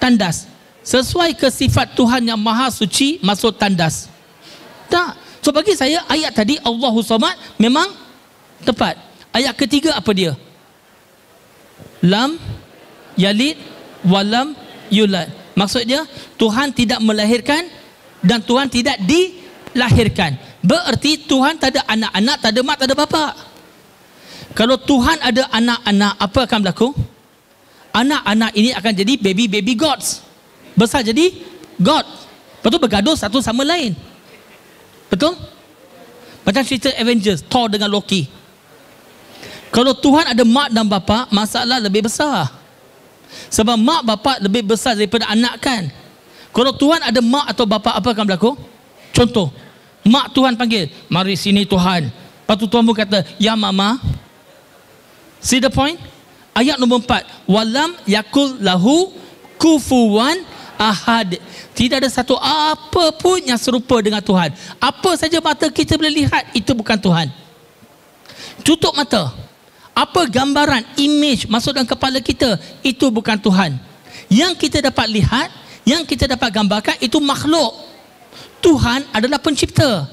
tandas. Sesuai ke sifat Tuhan yang maha suci, masuk tandas. Tak. So bagi saya, ayat tadi Allahu Samad memang tepat. Ayat ketiga apa dia? Lam yalid walam yulad. Maksudnya Tuhan tidak melahirkan dan Tuhan tidak dilahirkan. Bererti Tuhan tak ada anak-anak, tak ada mak, tak ada bapa. Kalau Tuhan ada anak-anak, apa akan berlaku? Anak-anak ini akan jadi baby gods. Besar jadi God. Lepas tu bergaduh satu sama lain. Betul? Macam cerita Avengers, Thor dengan Loki. Kalau Tuhan ada mak dan bapa, masalah lebih besar. Sebab mak bapa lebih besar daripada anak kan. Kalau Tuhan ada mak atau bapa, apa akan berlaku? Contoh, mak Tuhan panggil, mari sini Tuhan. Lepas tu Tuhan pun kata, ya mama. See the point? Ayat nombor 4, walam yakul lahu kufuwan ahad. Tidak ada satu apa pun yang serupa dengan Tuhan. Apa saja mata kita boleh lihat, itu bukan Tuhan. Tutup mata, apa gambaran, image masuk dalam kepala kita, itu bukan Tuhan. Yang kita dapat lihat, yang kita dapat gambarkan, itu makhluk. Tuhan adalah pencipta.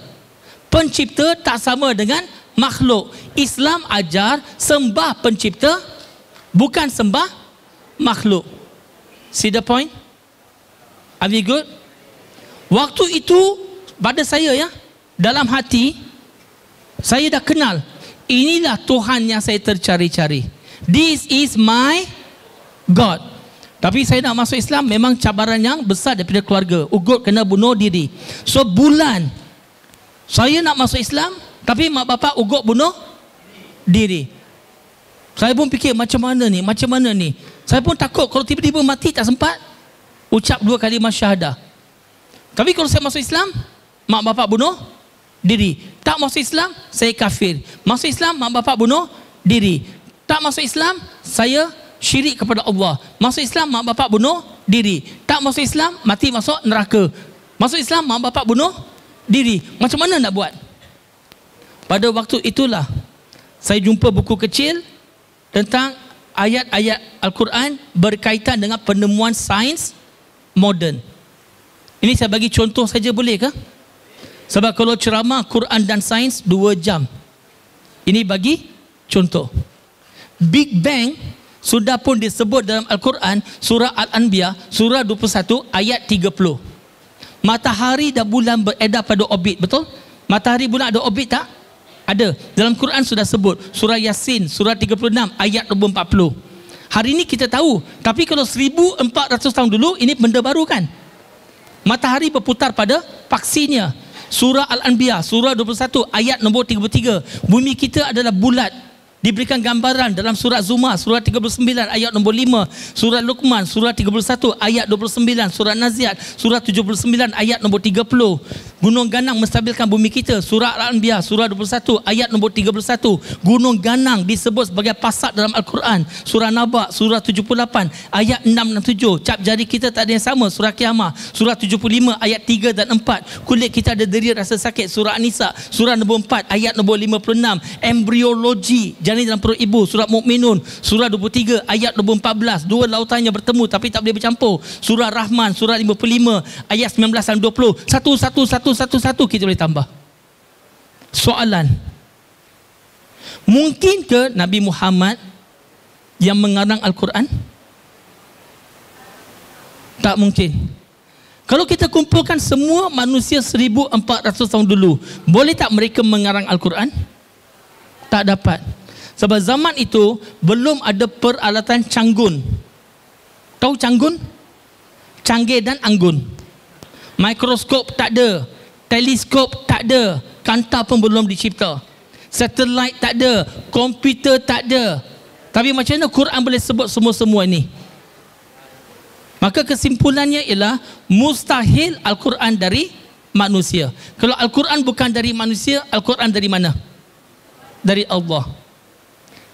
Pencipta tak sama dengan makhluk. Islam ajar sembah pencipta, bukan sembah makhluk. See the point? Are we good? Waktu itu pada saya ya, dalam hati saya dah kenal, inilah Tuhan yang saya tercari-cari. This is my God. Tapi saya nak masuk Islam memang cabaran yang besar daripada keluarga. Ugut kena bunuh diri. So bulan saya nak masuk Islam, tapi mak bapak ugut bunuh diri. Saya pun fikir macam mana ni. Saya pun takut kalau tiba-tiba mati tak sempat ucap 2 kalimah syahadah. Tapi kalau saya masuk Islam, mak bapak bunuh diri. Tak masuk Islam, saya kafir. Masuk Islam, mak bapak bunuh diri. Tak masuk Islam, saya syirik kepada Allah. Masuk Islam, mak bapak bunuh diri. Tak masuk Islam, mati masuk neraka. Masuk Islam, mak bapak bunuh diri. Macam mana nak buat? Pada waktu itulah saya jumpa buku kecil tentang ayat-ayat Al-Quran berkaitan dengan penemuan sains moden. Ini saya bagi contoh saja, boleh ke? Sebab kalau ceramah Quran dan sains 2 jam. Ini bagi contoh. Big Bang sudah pun disebut dalam Al-Quran, surah Al-Anbiya, surah 21 ayat 30. Matahari dan bulan beredar pada orbit, betul? Matahari bulan ada orbit tak? Ada. Dalam Quran sudah sebut, surah Yasin, surah 36 ayat nombor 40. Hari ini kita tahu, tapi kalau 1400 tahun dulu, ini benda baru kan? Matahari berputar pada paksinya. Surah Al-Anbiya, surah 21 ayat nombor 33. Bumi kita adalah bulat. Diberikan gambaran dalam surah Zumar, surah 39 ayat nombor 5, surah Luqman, surah 31 ayat 29, surah Naziat, surah 79 ayat nombor 30. Gunung ganang menstabilkan bumi kita, surah Al-Anbiya, surah 21 ayat nombor 31. Gunung ganang disebut sebagai pasat dalam Al-Quran, surah Naba, surah 78 ayat 6 dan 7. Cap jari kita tak ada yang sama, surah Qiyamah, surah 75 ayat 3 dan 4. Kulit kita ada deri rasa sakit, surah An-Nisa, surah nombor 4 ayat nombor 56. Embriologi janin dalam perut ibu, surah Mukminun, surah 23 ayat nombor 14. 2 lautan yang bertemu tapi tak boleh bercampur, surah Rahman, surah 55 ayat 19 dan 20. Satu kita boleh tambah. Soalan, mungkin ke Nabi Muhammad yang mengarang Al-Quran? Tak mungkin. Kalau kita kumpulkan semua manusia 1400 tahun dulu, boleh tak mereka mengarang Al-Quran? Tak dapat. Sebab zaman itu belum ada peralatan canggun. Tahu canggun? Canggih dan anggun. Mikroskop tak ada, teleskop tak ada, kanta pun belum dicipta, satelit tak ada, komputer tak ada. Tapi macam mana Quran boleh sebut semua-semua ni? Maka kesimpulannya ialah mustahil Al-Quran dari manusia. Kalau Al-Quran bukan dari manusia, Al-Quran dari mana? Dari Allah.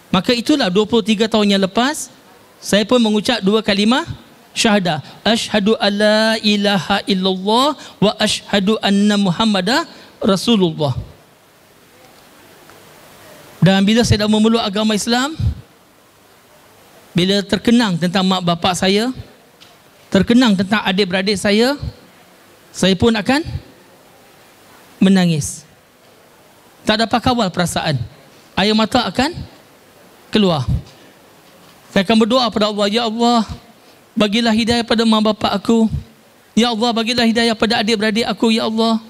Maka itulah 23 tahun yang lepas saya pun mengucap 2 kalimah syahadah. Asyhadu alla ilaha illallah wa asyhadu anna Muhammadah Rasulullah. Dan bila saya dah memeluk agama Islam, bila terkenang tentang mak bapak saya, terkenang tentang adik-beradik saya pun akan menangis. Tak dapat kawal perasaan. Air mata akan keluar. Saya akan berdoa pada Allah, ya Allah, bagilah hidayah pada mak bapak aku. Ya Allah, bagilah hidayah pada adik-beradik aku, ya Allah.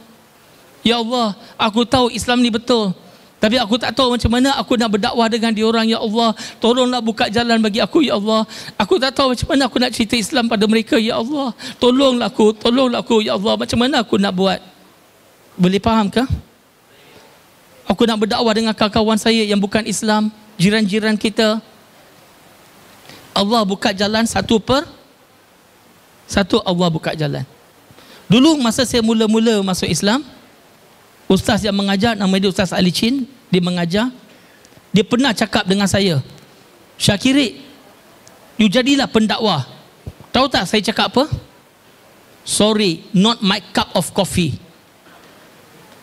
Ya Allah, aku tahu Islam ni betul, tapi aku tak tahu macam mana aku nak berdakwah dengan diorang, ya Allah. Tolonglah buka jalan bagi aku, ya Allah. Aku tak tahu macam mana aku nak cerita Islam pada mereka, ya Allah. Tolonglah aku, ya Allah. Macam mana aku nak buat? Boleh faham ke? Aku nak berdakwah dengan kawan-kawan saya yang bukan Islam, jiran-jiran kita. Allah buka jalan satu per satu, Allah buka jalan. Dulu masa saya mula-mula masuk Islam, ustaz yang mengajar, nama dia Ustaz Ali Chin, dia mengajar. Dia pernah cakap dengan saya, Syakirik, you jadilah pendakwah. Tahu tak saya cakap apa? Sorry, not my cup of coffee.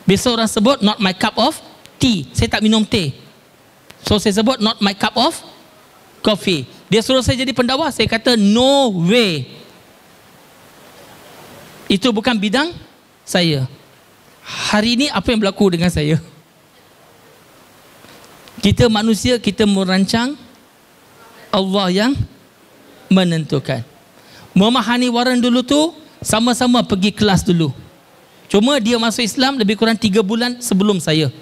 Biasa orang sebut not my cup of tea. Saya tak minum teh, so saya sebut not my cup of coffee. Dia suruh saya jadi pendakwah, saya kata no way, itu bukan bidang saya. Hari ini apa yang berlaku dengan saya? Kita manusia, kita merancang, Allah yang menentukan. Muhammad Hani Waran dulu tu sama-sama pergi kelas dulu. Cuma dia masuk Islam lebih kurang 3 bulan sebelum saya.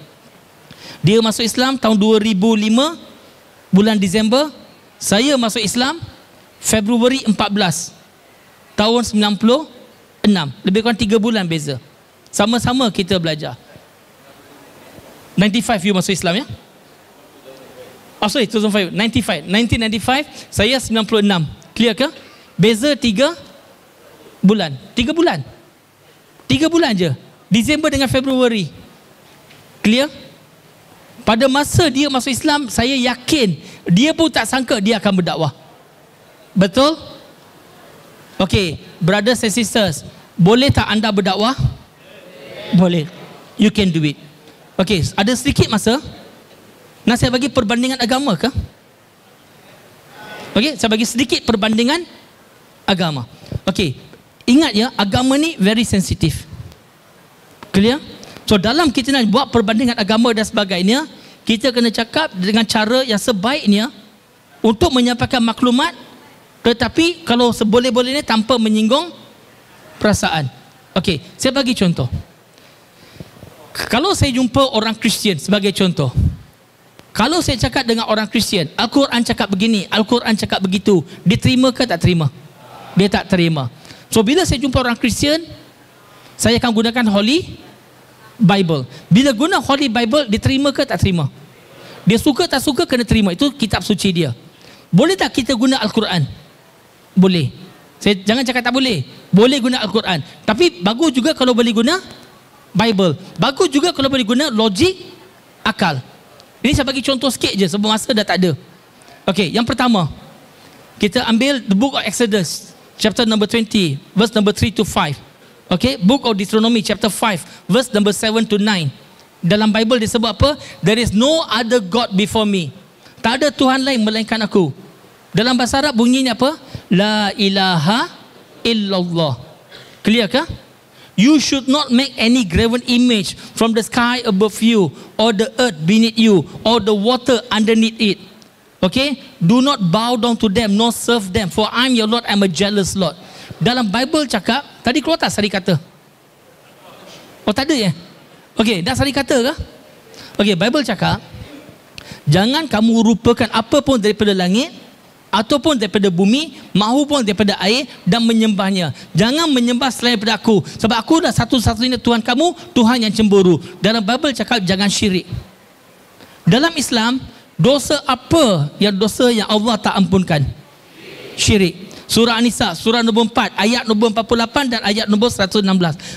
Dia masuk Islam tahun 2005 bulan Disember. Saya masuk Islam Februari 14 tahun 96. Lebih kurang 3 bulan beza. Sama-sama kita belajar. 95 you masuk Islam, ya? Oh sorry, 2005. 1995, saya 96. Clear ke? Beza 3 bulan. 3 bulan. 3 bulan je. Disember dengan Februari. Clear? Pada masa dia masuk Islam, saya yakin dia pun tak sangka dia akan berdakwah. Betul? Okay, brothers and sisters, boleh tak anda berdakwah? Boleh. You can do it. Okay, ada sedikit masa. Nak saya bagi perbandingan agama ke? Okay, saya bagi sedikit perbandingan agama. Okay, ingat ya, agama ni very sensitive. Clear? So dalam kita nak buat perbandingan agama dan sebagainya, kita kena cakap dengan cara yang sebaiknya untuk menyampaikan maklumat, tetapi kalau seboleh-bolehnya tanpa menyinggung perasaan. Okey, saya bagi contoh. Kalau saya jumpa orang Kristian sebagai contoh, kalau saya cakap dengan orang Kristian, Al-Quran cakap begini, Al-Quran cakap begitu, dia terima ke tak terima? Dia tak terima. So bila saya jumpa orang Kristian, saya akan gunakan Holy Bible. Bila guna Holy Bible, dia terima ke tak terima? Dia suka tak suka kena terima. Itu kitab suci dia. Boleh tak kita guna Al-Quran? Boleh. Saya jangan cakap tak boleh. Boleh guna Al-Quran. Tapi bagus juga kalau boleh guna Bible. Bagus juga kalau boleh guna logik, akal. Ini saya bagi contoh sikit je sebab masa dah tak ada. Okey, yang pertama, kita ambil the book of Exodus, chapter number 20, verse number 3 to 5. Okay, book of Deuteronomy chapter 5 verse number 7 to 9. Dalam Bible disebut apa? There is no other God before me. Tak ada Tuhan lain melainkan aku. Dalam bahasa Arab bunyinya apa? La ilaha illallah. Clear ke? You should not make any graven image from the sky above you, or the earth beneath you, or the water underneath it. Okay, do not bow down to them nor serve them, for I'm your Lord, I'm a jealous Lord. Dalam Bible cakap, tadi keluar tak sari kata? Oh tak ada ya? Okey, dah sari kata ke? Okey, Bible cakap, jangan kamu rupakan apa pun daripada langit, ataupun daripada bumi, maupun daripada air, dan menyembahnya. Jangan menyembah selain daripada aku, sebab aku dah satu-satunya Tuhan kamu, Tuhan yang cemburu. Dalam Bible cakap, jangan syirik. Dalam Islam, dosa apa yang dosa yang Allah tak ampunkan? Syirik. Surah An-Nisa, surah nombor 4, ayat nombor 48 dan ayat nombor 116.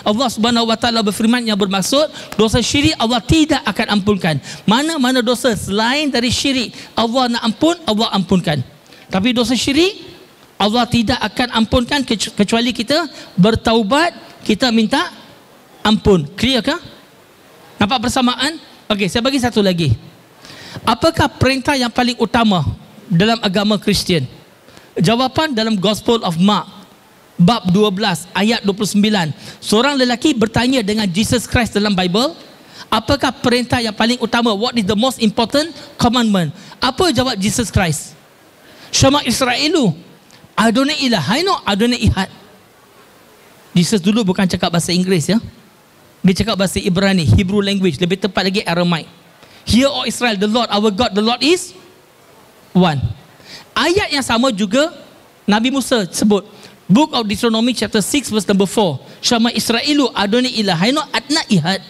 Allah Subhanahu wa taala berfirman yang bermaksud dosa syirik Allah tidak akan ampunkan. Mana-mana dosa selain dari syirik Allah nak ampun, Allah ampunkan. Tapi dosa syirik Allah tidak akan ampunkan kecuali kita bertaubat, kita minta ampun. Clear ke? Nampak persamaan? Okey, saya bagi satu lagi. Apakah perintah yang paling utama dalam agama Kristian? Jawapan dalam Gospel of Mark bab 12 ayat 29. Seorang lelaki bertanya dengan Jesus Christ dalam Bible, apakah perintah yang paling utama? What is the most important commandment? Apa jawab Jesus Christ? Syama Israelu, Adonai ilahainu Adonai ihad. Jesus dulu bukan cakap bahasa Inggeris ya. Dia cakap bahasa Ibrani, Hebrew language, lebih tepat lagi Aramaic. Hear, O Israel, the Lord our God, the Lord is one. Ayat yang sama juga Nabi Musa sebut. Book of Deuteronomy chapter 6 verse number 4. Syama Israelu Adonai ilahainu adna ihad.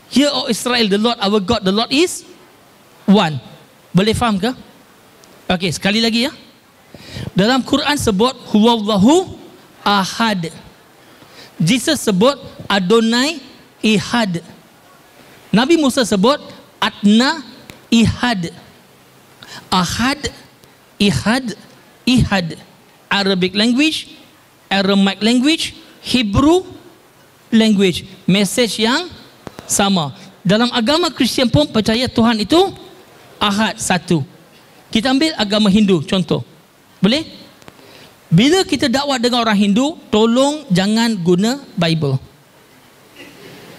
Hear, O Israel, the Lord our God, the Lord is one. Boleh faham ke? Okey, sekali lagi ya. Dalam Quran sebut huwallahu ahad. Jesus sebut Adonai ihad. Nabi Musa sebut adna ihad. Ahad, ihad, ihad. Arabic language, Aramaic language, Hebrew language. Message yang sama. Dalam agama Kristian pun percaya Tuhan itu ahad, satu. Kita ambil agama Hindu contoh. Boleh? Bila kita dakwah dengan orang Hindu, tolong jangan guna Bible.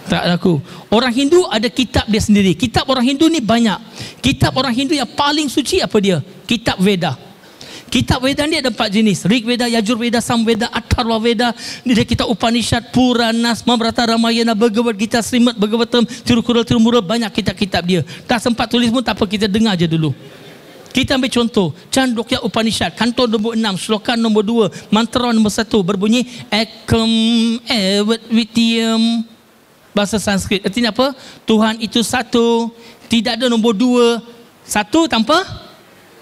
Tak laku. Orang Hindu ada kitab dia sendiri. Kitab orang Hindu ni banyak. Kitab orang Hindu yang paling suci apa dia? Kitab Veda. Kitab Veda ni ada 4 jenis. Rig Veda, Yajur Veda, Sam Veda, Atharva Veda. Ni dia kitab Upanishad, Puranas, Mahabharata, Ramayana, Bhagavad Gita, Srimad Bhagavatam, Tirukural, Tirumura. Banyak kitab-kitab dia. Tak sempat tulis pun tak apa, kita dengar je dulu. Kita ambil contoh Chandogya Upanishad, kantor nombor 6, sloka nombor 2, mantra nombor 1 berbunyi Ekam Evet Vityam. Bahasa Sanskrit. Artinya apa? Tuhan itu satu, tidak ada nombor 2. Satu tanpa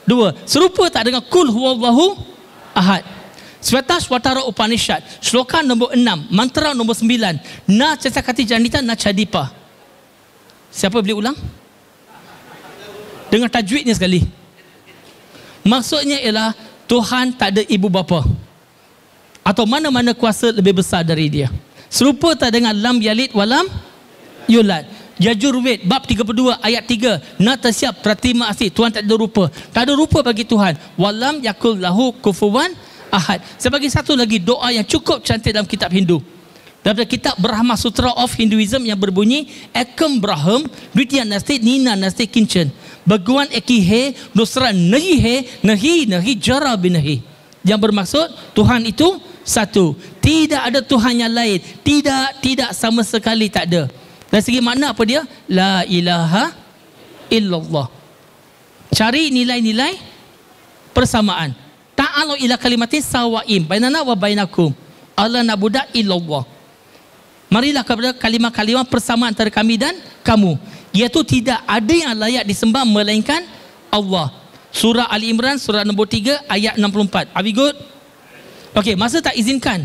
2. Serupa tak dengan Kul huwallahu ahad. Svatashvatara Upanishad, sloka nombor 6, mantra nombor 9, Na Cacakati Janita Na Chadipa. Siapa boleh ulang? Dengan tajwidnya sekali. Maksudnya ialah Tuhan tak ada ibu bapa atau mana-mana kuasa lebih besar dari dia. Serupa tak dengan lam yalid walam yulad. Yajurved bab 32 ayat 3, Na tasyab pratima asih, Tuhan tak ada rupa. Tak ada rupa bagi Tuhan. Walam yakul lahu kufuwan ahad. Saya bagi satu lagi doa yang cukup cantik dalam kitab Hindu. Dalam kitab Brahma Sutra of Hinduism yang berbunyi Ekam Braham Dvitiya Nasti Nina Nasti Kinchan Bhagwan Eki He Dosra Nahi He Nahi Nahi Jara Binahi. Yang bermaksud Tuhan itu satu, tidak ada Tuhan yang lain, tidak sama sekali, tak ada. Dari segi makna apa dia? La ilaha illallah. Cari nilai-nilai persamaan. Ta'alu ila kalimatin sawa'im bainana wa bainakum alla nabuda illallah. Marilah kepada kalimah-kalimah persamaan antara kami dan kamu, iaitu tidak ada yang layak disembah melainkan Allah. Surah Ali Imran surah nombor 3 ayat 64. Are we good? Okey, masa tak izinkan.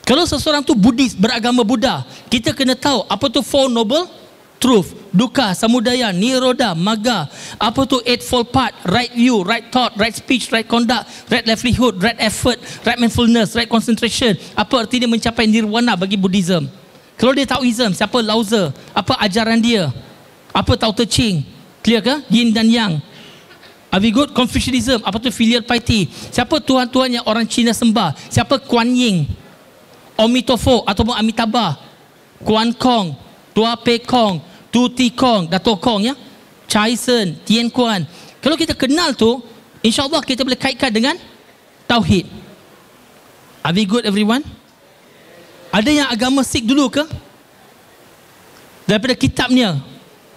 Kalau seseorang tu Buddhis, beragama Buddha, kita kena tahu apa tu Four Noble Truth, dukkha, samudaya, niroda, magga. Apa tu Eightfold Path, right view, right thought, right speech, right conduct, right livelihood, right effort, right mindfulness, right concentration. Apa artinya mencapai nirwana bagi Buddhism? Kalau dia Taoism, siapa Lao Tzu, apa ajaran dia? Apa Tao Te Ching? Clear ke? Yin dan Yang. Are we good? Confucianism, apa tu filial piety? Siapa tuan-tuan yang orang Cina sembah? Siapa Kuan Yin, Omitofo ataupun Amitabha, Kuan Kong, Tua Pei Kong, Tu Ti Kong, Dato Kong ya, Chai Sen, Tien Kuan. Kalau kita kenal tu, insya-Allah kita boleh kaitkan dengan tauhid. Are we good everyone? Ada yang agama Sikh dulu ke? Daripada kitabnya.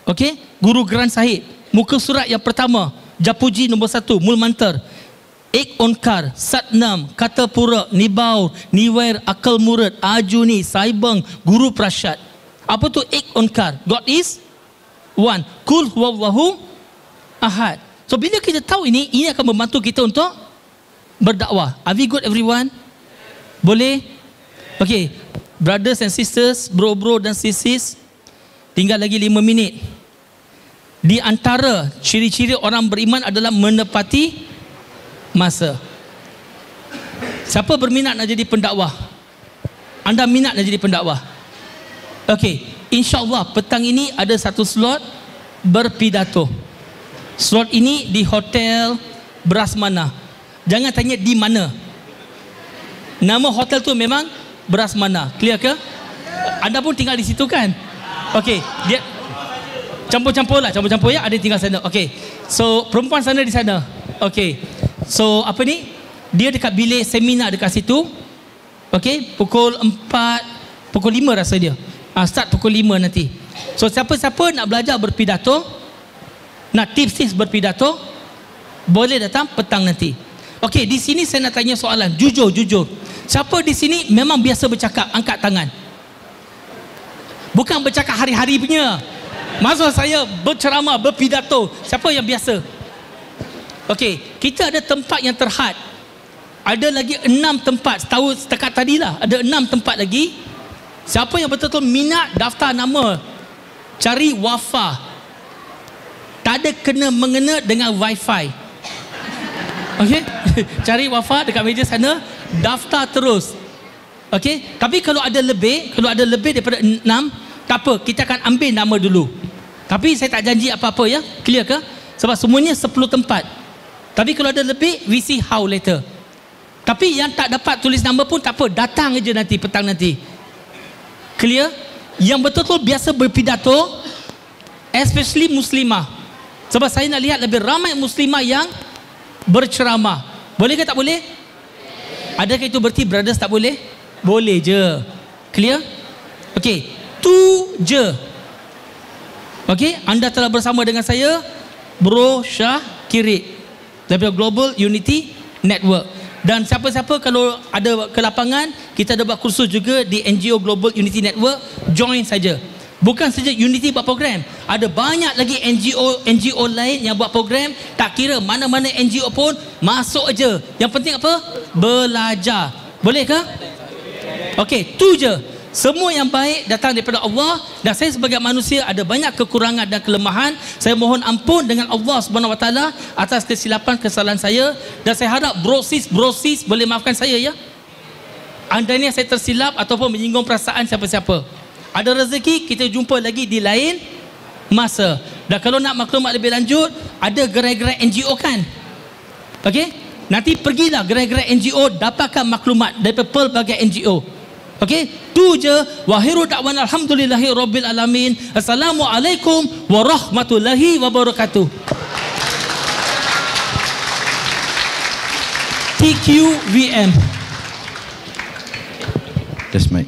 Okey, Guru Granth Sahib, muka surat yang pertama, Japuji nombor 1, Mul Mantar, Ek Onkar, Satnam, Kata Pura, Nibaur, Niwair, Akal Murad, Ajuni, Saibang, Guru Prashad. Apa tu Ek Onkar? God is one. Kul huwallahu ahad. So bila kita tahu ini akan membantu kita untuk berdakwah. Are we good everyone? Boleh? Okay, brothers and sisters, bro-bro dan sis, tinggal lagi 5 minit. Di antara ciri-ciri orang beriman adalah menepati masa. Siapa berminat nak jadi pendakwah? Anda minat nak jadi pendakwah? Okey, InsyaAllah petang ini ada satu slot berpidato. Slot ini di Hotel Brasmana. Jangan tanya di mana. Nama hotel tu memang Brasmana. Clear ke? Anda pun tinggal di situ kan? Okey, dia campur-campur ya, ada yang tinggal sana. Okey. So perempuan sana di sana. Okey. So apa ni? Dia dekat bilik seminar dekat situ. Okey, pukul 4, pukul 5 rasa dia. Start pukul 5 nanti. So siapa-siapa nak belajar berpidato, nak tips-tips berpidato, boleh datang petang nanti. Okey, di sini saya nak tanya soalan, jujur. Siapa di sini memang biasa bercakap? Angkat tangan. Bukan bercakap hari-hari punya. Maksud saya berceramah, berpidato. Siapa yang biasa? Okey, kita ada tempat yang terhad. Ada lagi 6 tempat. Tahu setakat tadilah, ada 6 tempat lagi. Siapa yang betul-betul minat, daftar nama. Cari Wafa. Tak ada kena-mengena dengan wifi. Okey? Cari Wafa dekat meja sana, daftar terus. Okey? Tapi kalau ada lebih daripada 6, tak apa, kita akan ambil nama dulu. Tapi saya tak janji apa-apa ya. Clear ke? Sebab semuanya 10 tempat. Tapi kalau ada lebih, we see how later. Tapi yang tak dapat tulis nama pun tak apa, datang aja nanti petang nanti. Clear? Yang betul-betul biasa berpidato, especially muslimah. Sebab saya nak lihat lebih ramai muslimah yang berceramah. Boleh ke tak boleh? Adakah itu berarti brothers tak boleh? Boleh je. Clear? Okey, tu je. Okey, anda telah bersama dengan saya, Bro Syah Kirit daripada Global Unity Network. Dan siapa-siapa kalau ada ke lapangan, kita ada buat kursus juga di NGO Global Unity Network, join saja. Bukan saja Unity buat program, ada banyak lagi NGO lain yang buat program. Tak kira mana-mana NGO pun, masuk aja. Yang penting apa? Belajar. Boleh ke? Okey, tu je. Semua yang baik datang daripada Allah, dan saya sebagai manusia ada banyak kekurangan dan kelemahan. Saya mohon ampun dengan Allah Subhanahu Wa Taala atas kesilapan kesalahan saya, dan saya harap brosis boleh maafkan saya ya. Andainya saya tersilap ataupun menyinggung perasaan siapa-siapa. Ada rezeki kita jumpa lagi di lain masa. Dan kalau nak maklumat lebih lanjut, ada gerai-gerai NGO kan? Okey? Nanti pergilah gerai-gerai NGO, dapatkan maklumat daripada pelbagai NGO. Okey, tu je. Wahiru da'wan alhamdulillahi rabbil alamin. Assalamualaikum warahmatullahi wabarakatuh. TQVM. That's my